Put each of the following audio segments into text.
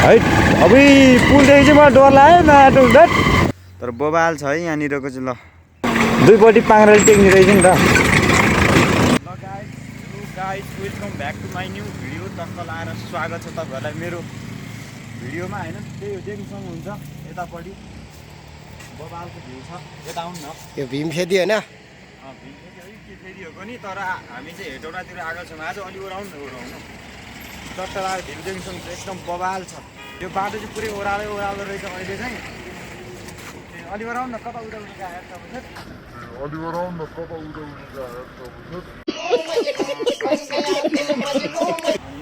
है अबै पुलदेखि चाहिँ मलाई डर लाग्यो माटो हुँदा तर बबाल छ है यहाँनिरको चाहिँ ल दुईपट्टि पाङ्ग्राले टेक्ने रहेछ नि त। ल guys welcome back to my new video. टक्क लाएर स्वागत छ तपाईँहरूलाई मेरो भिडियोमा होइन। त्यही हो देख्न सक्नुहुन्छ यतापट्टि बबालको भ्यू छ। यता आउनु न। यो भीमफेदी होइन? भीमफेदी है के फेरि हो पनि तर हामी चाहिँ हेटौडातिर आएको छौँ आज। अलि ओह्राउनु न ओह्राउनु टक्क लाएर भ्यू देख्न सक्नुहुन्छ एकदम बबाल छ। यो बाटो चाहिँ पुरै ओह्रालो रहेछ अहिले चाहिँ। अलि ओह्राउनु न कता उता उता गएर अलि ओह्राउनु न कता उता उता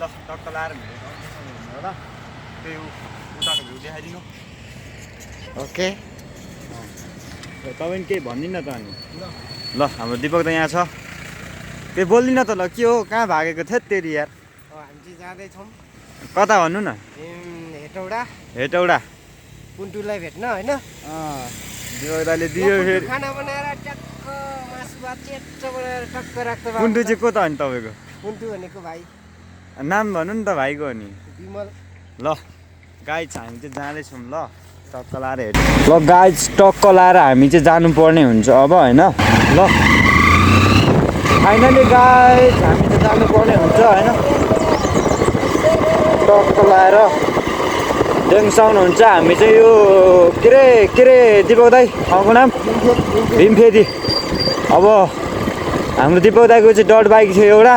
ल टक्क लाएर होला त्यही उताको भ्यू देखाइदिनु। ओके तपाईँ केही भनिदिनु न त अनि। ल हाम्रो दिपक त यहाँ छ। केही बोल्दिनँ त ल के हो कहाँ भागेको थियो तेरि यार? हामी चाहिँ जाँदैछौँ कता भन्नु न? हेटौडा हेटौडा पुन्टुलाई भेट्न होइन। दिपक दाले दियो फेरि खाना बनाएर टक्क मासु भात चेच्चो बनाएर टक्क राख्छ। पुन्टु चाहिँ को त अनि तपाईँको? पुन्टु भनेको भाइ नाम भन्नु नि त भाइको अनि। विमल। ल गाइज हामी चाहिँ जाँदैछौँ ल टक्क लाएर हेर्नु। ल गाइज टक्क लाएर हामी चाहिँ जानुपर्ने हुन्छ अब होइन। ल फाइनली गाइज हामी चाहिँ जानुपर्ने हुन्छ होइन। टक्क लाएर देख्न सक्नुहुन्छ हामी चाहिँ यो के अरे दिपक दाई ठाउँको नाम भीमफेदी। अब हाम्रो दिपक दाईको चाहिँ डट बाइक थियो एउटा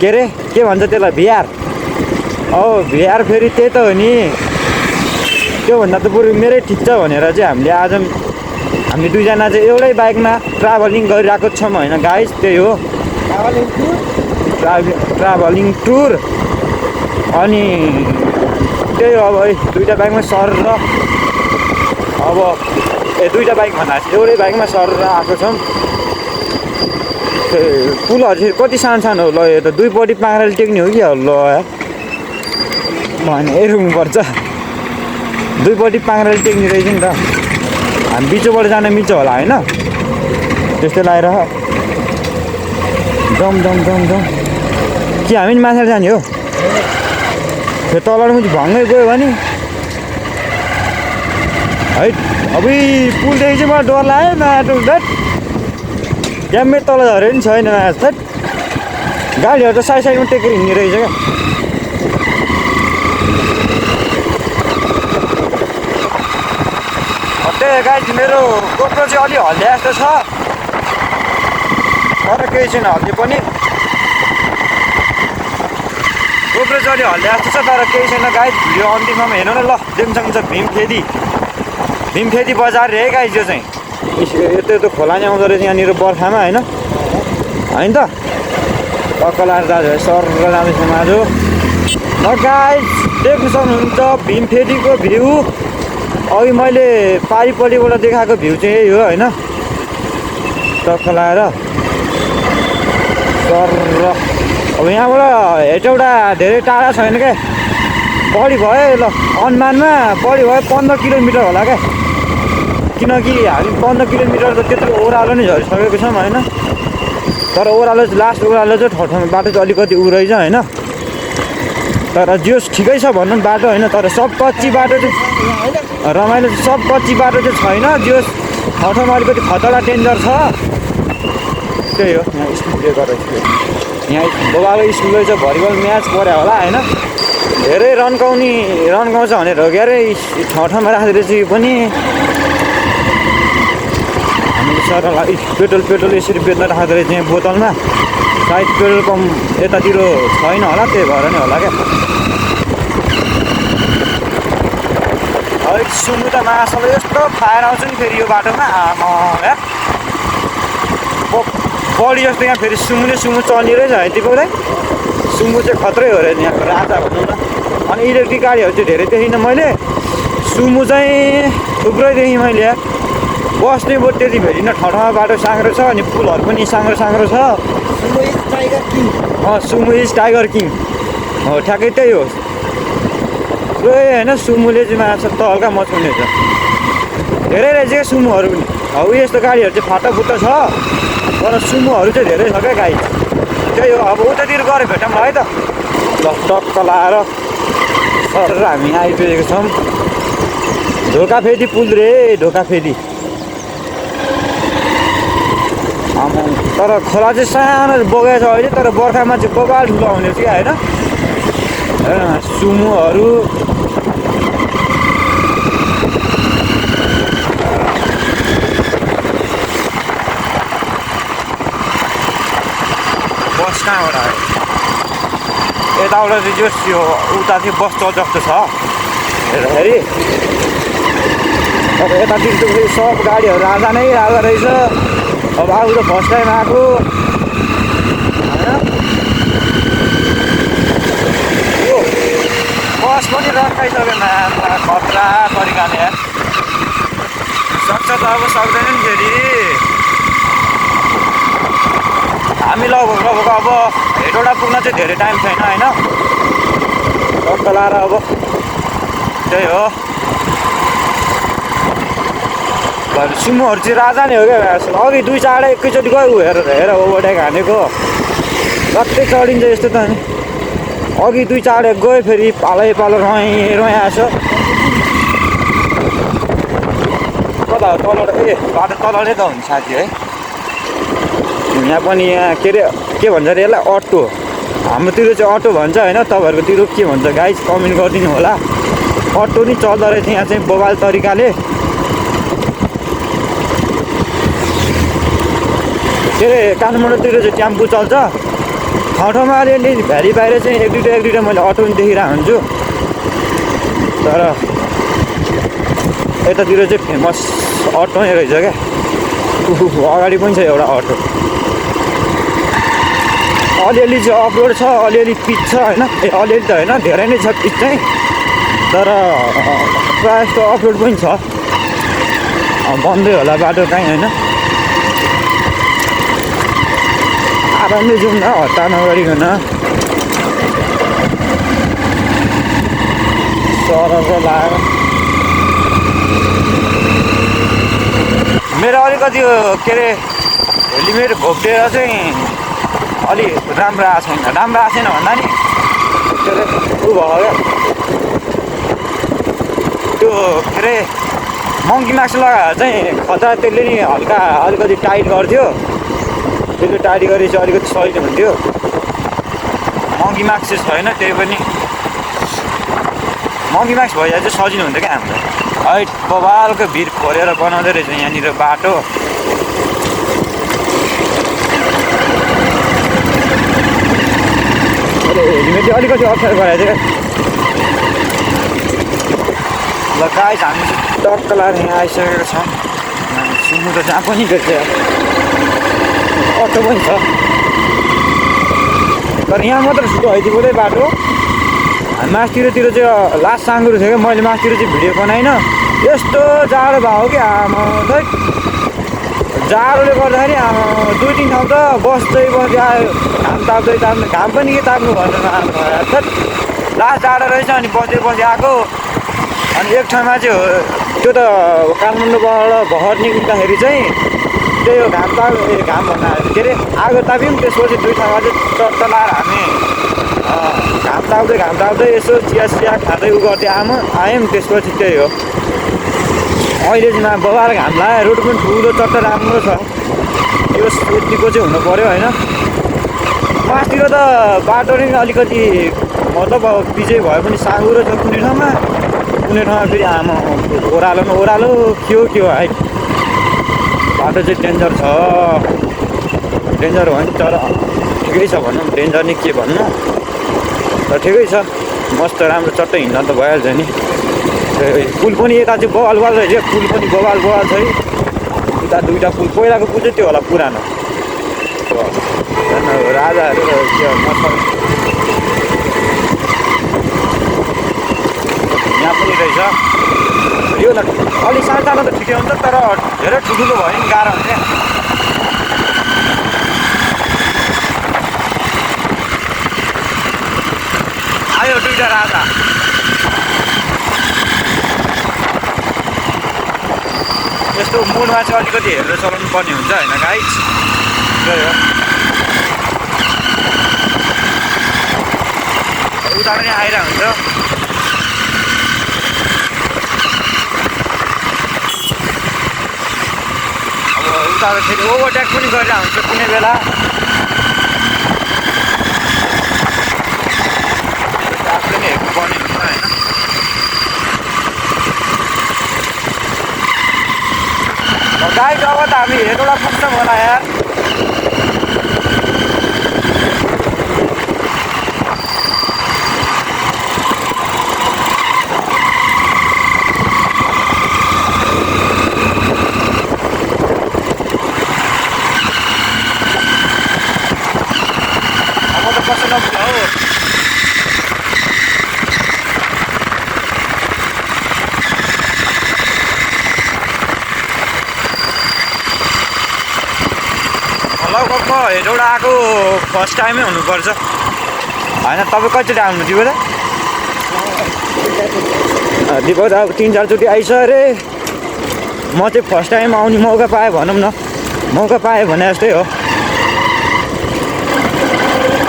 के अरे के भन्छ त्यसलाई भिआर। भिआर फेरि त्यही त हो नि। त्योभन्दा त बरु मेरै ठिक छ भनेर चाहिँ हामी दुईजना चाहिँ एउटै बाइकमा ट्राभलिङ गरिरहेको छौँ होइन गाइज। त्यही हो ट्राभलिङ टुर। अनि त्यही हो अब दुईवटा बाइकमा सर र अब दुईवटा बाइक भन्दा चाहिँ एउटै बाइकमा सर र आएको छौँ। पुलहरू चाहिँ कति सानो सानो हो ल। यो त दुईपट्टि पाङ्ग्राले टेक्ने हो कि ल भने हेर्नुपर्छ। दुईपट्टि पाङ्ग्राले टेक्ने रहेछ नि त। हामी बिचोबाट जान मिल्छ होला होइन त्यस्तै लगाएर जम जम जम जम कि हामी नि माथि जाने हो? त्यो तलबाट मुझे भङ्गै गयो भने है अबै पुलदेखि चाहिँ मलाई डर लाग्यो माटो हुँदा ग्याम्मेट तल झऱ्यो नि छैन जस्तो। गाडीहरू त साइडमा टेकेर हिँड्ने रहेछ क्या। त्यही गाइज मेरो गोप्रो चाहिँ अलि हल्लिया जस्तो छ तर केही छैन हल्लिए पनि। गोप्रो चाहिँ अलि हल्लिया जस्तो छ तर केही छैन गाइज। भिडियो अन्तिममा हेर्नु न ल देख्न सक्नुहुन्छ भीमफेदी बजार रे गाइज। यो चाहिँ त्यो खोला नि आउँदो रहेछ यहाँनिर बर्खामा होइन होइन त। टक्क लाएर दाजु सर जाँदैछौँ आज। ल गाइज देख्न सक्नुहुन्छ भीमफेदीको भ्यू। अघि मैले पारिपट्टिबाट देखाएको भ्यू चाहिँ यही हो होइन। टक्क लाएर सर अब यहाँबाट हेटौडा धेरै टाढा छैन क्या। बढी भयो ल अनुमानमा बढी भयो 15 किलोमिटर होला क्या। किनकि हामी 15 किलोमिटर त त्यत्रो ओह्रालो नै झरिसकेको छौँ होइन। तर ओह्रालो लास्ट ओह्रालो चाहिँ ठाउँमा बाटो चाहिँ अलिकति उ रहेछ होइन। तर जोस् ठिकै छ भन्नु बाटो होइन। तर सब कच्ची बाटो चाहिँ रमाइलो सब कच्ची बाटो चाहिँ छैन। जोस् ठाउँमा अलिकति खतरा डेन्जर छ। त्यही हो यहाँ स्कुल गरेर यहाँ बबाको स्कुल रहेछ। भलिबल म्याच पऱ्यो होला होइन। धेरै रन्काउँछ भनेर हो क्यारे ठाउँमा राख्दो रहेछ यो पनि। हामीले सरलाई पेट्रोल यसरी बेच्न राख्दो रहेछ यहाँ बोतलमा। सायद पेट्रोल पम्प यतातिर छैन होला त्यही भएर नै होला क्या। है सुमु त मासल यस्तो फायर आउँछ नि फेरि यो बाटोमा आमा बढी जस्तो यहाँ फेरि सुमु चल्ने रहेछ है दिपक दाइ। सुमु चाहिँ खत्रै हो रहेछ यहाँको राजा भनौँ न। अनि इलेक्ट्रिक गाडीहरू चाहिँ धेरै देखिनँ मैले। सुमु चाहिँ थुप्रै देखेँ मैले यार। बस्ने बोट त्यति भेटिनँ। ठाउँमा बाटो साँग्रो छ अनि पुलहरू पनि साँग्रो छ। सुमु इज टाइगर किङ हो ठ्याक्कै त्यही हो। होइन सुमुले चाहिँ माछा त हल्का मचाउने छ। धेरै रहेछ क्या सुमुहरू पनि। अब यस्तो गाडीहरू चाहिँ फाटाफुट्टा छ तर सुमुहरू चाहिँ धेरै छ क्या गाडी। त्यही हो अब उतातिर गएर भेटौँ है त। ल टक्क लाएर सर हामी आइपुगेको छौँ ढोकाफेदी पुल रे ढोकाफेदी। तर खोला चाहिँ सानो बगेको छ अहिले, तर बर्खामा चाहिँ बबाल ठुलो आउने थियो होइन। सुमुहरू बस कहाँबाट आयो यताबाट चाहिँ जस यो उता चाहिँ बस चल जस्तो छ हेर्दाखेरि। अब यतातिर चाहिँ सब गाडीहरू राजा नै राजा रहेछ। अब आएको त फर्स्ट टाइम आएको होइन। यो बस पनि रखाइसक्यो खतरा तरिकाले यार। सक्छ त अब सक्दैन नि फेरि। हामी लगभग अब हेटौँडा पुग्न चाहिँ धेरै टाइम छैन होइन। टक्क लाएर अब त्यही हो। सुमोहरू चाहिँ राजा नै हो क्या। अघि 2-4 एकैचोटि गयो हेर ओभरटेक हानेको जति चढिन्छ यस्तो त नि। अघि 2-4 गयो फेरि पालो रहीँ आएछ। कता हो तल ए बाटो तल नै त हुन्छ साथी है। यहाँ पनि यहाँ के भन्छ अरे यसलाई अटो। हाम्रोतिर चाहिँ अटो भन्छ होइन, तपाईँहरूकोतिर के भन्छ गाइज कमेन्ट गरिदिनु होला। अटो नि चल्दो रहेछ यहाँ चाहिँ बबाल तरिकाले। के अरे काठमाडौँतिर चाहिँ टेम्पो चल्छ ठाउँमा अलिअलि भ्याली बाहिर चाहिँ एक दुईवटा मैले अटो पनि देखिरहेको हुन्छु। तर यतातिर चाहिँ फेमस अटो नै रहेछ क्या। अगाडि पनि छ एउटा अटो। अलिअलि चाहिँ अफरोड छ, अलिअलि पिच छ होइन। अलिअलि त होइन धेरै नै छ पिच चाहिँ, तर प्रायः जस्तो अफरोड पनि छ। बन्दै होला बाटो काहीँ होइन। आरामले जाउँ न हट्टा नगरिकन। सरर लाएर मेरो अलिकति के अरे हेलिमेट घोप्टेर चाहिँ अलि राम्रो आएको छैन। राम्रो आएको छैन भन्दा नि के अरे उ भयो क्या। त्यो के अरे मङ्की मास्क लगाएर चाहिँ खतरा त्यसले नि हल्का अलिकति टाइट गर्थ्यो। त्यसले टाइट गरे चाहिँ अलिकति सजिलो हुन्थ्यो। मङ्की मास्क चाहिँ छैन, त्यही पनि मङ्की मास्क भइसक्यो चाहिँ सजिलो हुन्थ्यो क्या हामीलाई। है बबालको भिड खोलेर बनाउँदै रहेछ यहाँनिर बाटो। हेलिमेट चाहिँ अलिकति अप्ठ्यारो गराएको थियो। ल गाइस हामी चाहिँ टक्क लाएर यहाँ आइसकेको छौँ। सुन्नु त जहाँ पनि गर्छ अटो पनि छ, तर यहाँ मात्र छिटो हैदिँदै बाटो। मासतिर चाहिँ लास्ट साङ्गुरो थियो क्या। मैले मासतिर चाहिँ भिडियो बनाइन। यस्तो जाडो भयो कि आमा खै जाडोले गर्दाखेरि 2-3 ठाउँ त बस्दै आयो। घाम ताप्दै घाम पनि के ताप्नु भन्नु लास्ट जाडो रहेछ। अनि बस्दै आएको। अनि एक ठाउँमा चाहिँ त्यो त काठमाडौँबाट घर निक्लिँदाखेरि चाहिँ त्यही हो घाम भन्दा के अरे आगो ताप्यौँ। त्यसपछि 2 ठाउँमा चाहिँ टट्ट लाएर हामी घाम ताप्दै यसो चिया खाँदै उ गर्थ्यो आयौँ। त्यसपछि त्यही हो अहिले चाहिँ बबाएर घाम लाग्यो। रोड पनि ठुलो चट्ट राम्रो छ। यो यतिको चाहिँ हुनु पऱ्यो होइन। मासतिर त बाटो नै अलिकति मतलब पिचै भए पनि साँगुरो छ कुनै ठाउँमा फेरि आमा ओह्रालो के हो है। बाटो चाहिँ डेन्जर छ। डेन्जर हो नि, तर ठिकै छ भनौँ। डेन्जर नि के भन्नु, तर ठिकै छ। मस्त राम्रो चट्ट हिँड्न त भइहाल्छ नि। पुल पनि यता चाहिँ बवाल रहेछ। पुल पनि बवाल छ है। उता 2टा पुल पहिलाको पुल चाहिँ त्यो होला पुरानो राजाहरू यहाँ पनि रहेछ। यो अलिक सानो त ठिकै हुन्छ, तर धेरै ठुल्ठुलो भयो नि गाह्रो हुन्छ। आयो 2टा राजा। यस्तो मोडमा चाहिँ अलिकति हेरेर चलाउनु पर्ने हुन्छ होइन गाइज। त्यही हो। उता पनि आइरहेको हुन्छ। तर फेरि ओभरटेक पनि गरेर हुन्छ कुनै बेला। आफूले नै हेर्नुपर्ने हुन्छ होइन। गाइस अब त हामी हेटौँडा पुग्छौँ होला यार। लगभग म हेटौँडा आएको फर्स्ट टाइमै हुनुपर्छ होइन। तपाईँ कतिचोटि आउनु दिपो त? दिपो त अब 3-4 चोटि आइस अरे। म चाहिँ फर्स्ट टाइम आउने मौका पाएँ भनौँ न। मौका पाएँ भने जस्तै हो।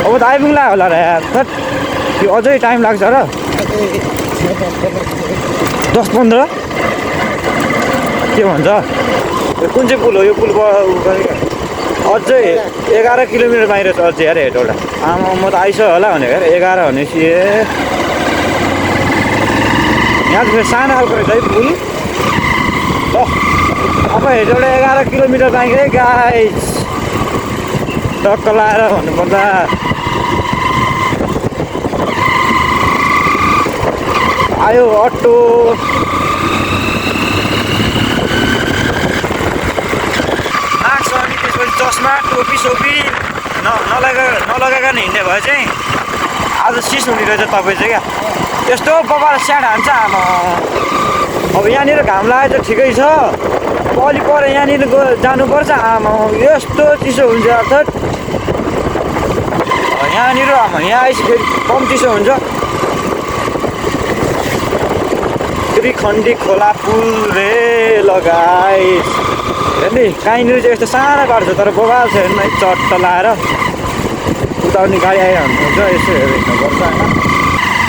अब त आइपुग्ला होला र यार। यो अझै टाइम लाग्छ र 10-15 के भन्छ? यो कुन चाहिँ पुल हो? यो पुल अझै 11 किलोमिटर बाहिर छ अझै यार हेटौँडा। आमा म त आइस होला भनेको यार। 11 भनेपछि यहाँ त फेरि सानो खालको रहेछ है पुल। ल अब हेटौँडा 11 किलोमिटर बाहिर है गाइस। टक्क लाएर भन्नुपर्दा आयो अटो। मास्क अनि त्यसपछि चस्मा टोपी सोपी नलगाइकन हिँड्ने भए चाहिँ आज सिस हुने रहेछ तपाईँ चाहिँ क्या। यस्तो बबाल स्याड हान्छ आमा। अब यहाँनिर घाम लागेको चाहिँ ठिकै छ। अलि पर यहाँनिर जानुपर्छ आमा। यस्तो चिसो हुन्छ अर्थात् यहाँनिर यहाँ आएपछि फेरि कम चिसो हुन्छ। त्रिखण्डी खोला पुल रे लगाइस। हेर्ने कहीँनिर चाहिँ यस्तो सानो बाटो छ तर बबाल छ हेर्नु है। चट्ट लाएर कुदाउने गाडी आइरहन्छ यसो हेर्नुपर्छ होइन।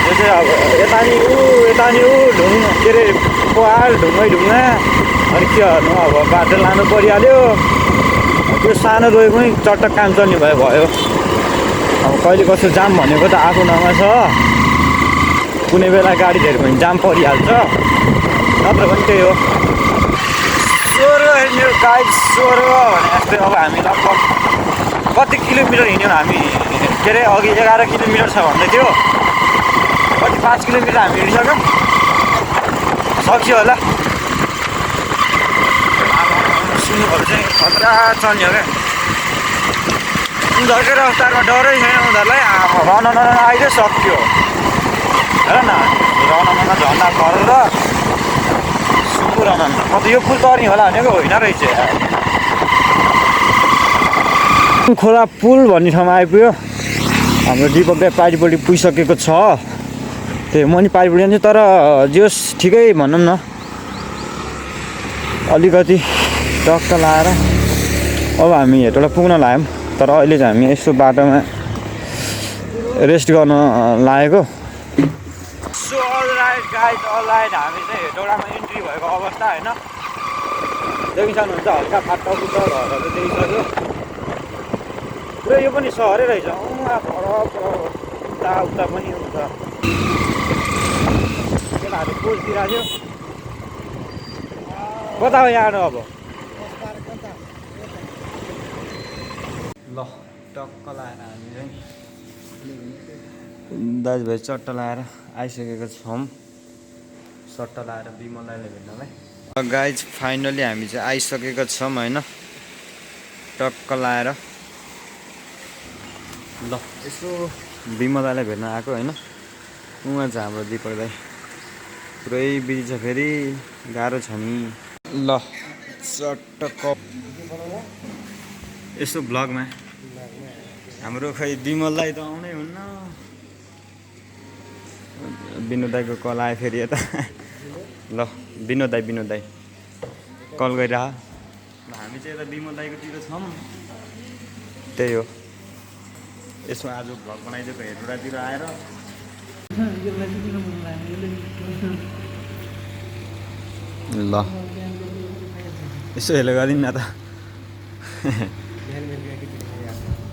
यो चाहिँ अब यता नि ऊ ढुङ्गा के अरे पहाड ढुङ्गा अनि के गर्नु अब बाटो लानु परिहाल्यो। त्यो सानो रोइ पनि चट्ट काम चल्ने भयो। अब कहिले कस्तो जाम भनेको त आफू नाममा छ। कुनै बेला गाडी धेरै भने जाम परिहाल्छ। नत्र पनि त्यही हो। सोह्र हेर्ने गाइड 16 भने जस्तै अब हामी लगभग कति किलोमिटर हिँड्यौँ हामी? के अरे अघि 11 किलोमिटर छ भन्दै थियो। कति 5 किलोमिटर हामी हिँडिसक्यौँ। सक्यो होला। सुन्नुहरू चाहिँ खतरा चल्ने हो क्या। उनीहरूकै रफ्तारमा डरै छैन उनीहरूलाई। रन आइदियो सक्यो। हेर न रन झन्डा गरेर सुँगुर रन। म त यो पुल तर्ने होला भनेको होइन रहेछ। खोला पुल भन्ने ठाउँमा आइपुग्यो। हाम्रो दिपक दाइ पारिपट्टि पुगिसकेको छ। त्यही म नि पारिपट्टि जान्छु तर जोस् ठिकै भनौँ न। अलिकति टक्क लाएर अब हामी हेटौँडा पुग्न लाग्यौँ। तर अहिले चाहिँ हामी यसो बाटोमा रेस्ट गर्न लागेको। सो अलराइट गाइज अलराइट हामी चाहिँ हेटौँडामा इन्ट्री भएको अवस्था होइन। देखिसक्नुहुन्छ हल्का फाटाफुट्टा घरहरू देखिसक्यो। पुरै यो पनि सहरै रहेछ। उता पनि हुन्छ। केटाहरू पोजतिर थियो। कता हो यहाँ अब? ल टक्क लाएर हामी चाहिँ दाजुभाइ चट्ट लाएर आइसकेको छौँ। सट्ट लाएर विमललाई भेट्नलाई। गाइज फाइनली हामी चाहिँ आइसकेको छौँ होइन। टक्क लाएर ल यसो विमललाई भेट्न आएको होइन। उहाँ चाहिँ हाम्रो दिपक दाइ पुरै बिजी छ फेरि गाह्रो छ नि। ल चट्ट कप यसो भ्लगमा हाम्रो खै विमललाई त आउनै हुन्न। विनोद दाइको कल आयो फेरि यता। ल विनोद दाइ कल गरिरह। हामी चाहिँ यता विमल दाइकोतिर छौँ। त्यही हो यसो आज भ्लग बनाइदिएको हेटौँडातिर आएर ल यसो हेलो गरिदिनु न त। बिहान बेलुका केटीहरू आएको